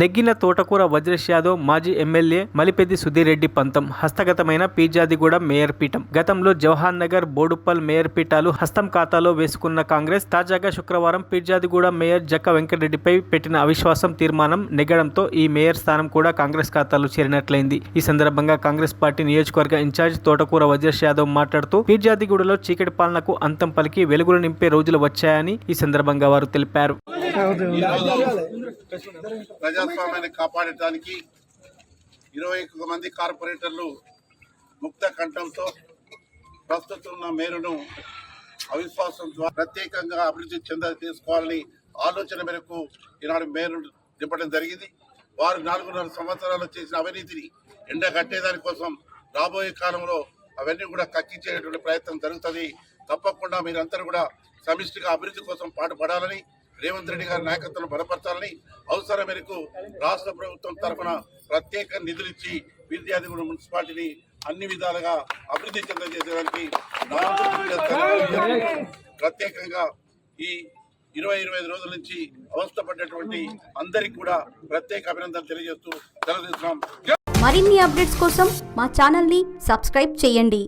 నెగ్గిన తోటకూర వజ్రేష్ యాదవ్ మాజీ ఎమ్మెల్యే మలిపెద్ది సుధీర్ రెడ్డి పంతం హస్తగతమైన పీర్జాదిగూడ మేయర్ పీఠం. గతంలో జవహర్ నగర్, బోడుప్పల్ మేయర్ పీఠాలు హస్తం ఖాతాలో వేసుకున్న కాంగ్రెస్ తాజాగా శుక్రవారం పీర్జాదిగూడ మేయర్ జక్క వెంకటరెడ్డిపై పెట్టిన అవిశ్వాసం తీర్మానం నెగ్గడంతో ఈ మేయర్ స్థానం కూడా కాంగ్రెస్ ఖాతాలో చేరినట్లయింది. ఈ సందర్భంగా కాంగ్రెస్ పార్టీ నియోజకవర్గ ఇన్ఛార్జ్ తోటకూర వజ్రేష్ యాదవ్ మాట్లాడుతూ పీర్జాదిగూడలో చీకటి పాలనకు అంతం పలికి వెలుగులు నింపే రోజులు వచ్చాయని ఈ సందర్భంగా వారు తెలిపారు. ప్రజాస్వామ్యాన్ని కాపాడటానికి 21 మంది కార్పొరేటర్లు ముక్త కంఠంతో ప్రస్తుతం ఉన్న మేరును అవిశ్వాసం ద్వారా ప్రత్యేకంగా అభివృద్ధి చేసుకోవాలని ఆలోచన మేరకు ఈనాడు మేరు నింపడం జరిగింది. వారు 4.5 సంవత్సరాలు చేసిన అవినీతిని ఎండగట్టేదాని కోసం రాబోయే కాలంలో అవన్నీ కూడా కక్కించేటువంటి ప్రయత్నం జరుగుతుంది. తప్పకుండా మీరందరూ కూడా సమిష్టిగా అభివృద్ధి కోసం పాటుపడాలని, రేవంత్ రెడ్డి గారి నాయకత్వం బలపరచాలని, అవసరం మేరకు రాష్ట్ర ప్రభుత్వం తరఫున ప్రత్యేక నిధులిచ్చి పీర్జాదిగూడ మున్సిపాలిటీని అన్ని విధాలుగా అభివృద్ధి చెందజేసేదానికి ప్రత్యేకంగా ఈ 25 రోజుల నుంచి అవస్థపడ్డటువంటి అందరికి కూడా ప్రత్యేక అభినందనలు తెలియజేస్తూ తెలియజేస్తున్నాం. మరిన్ని అప్డేట్స్ కోసం మా ఛానల్ ని సబ్స్క్రైబ్ చేయండి.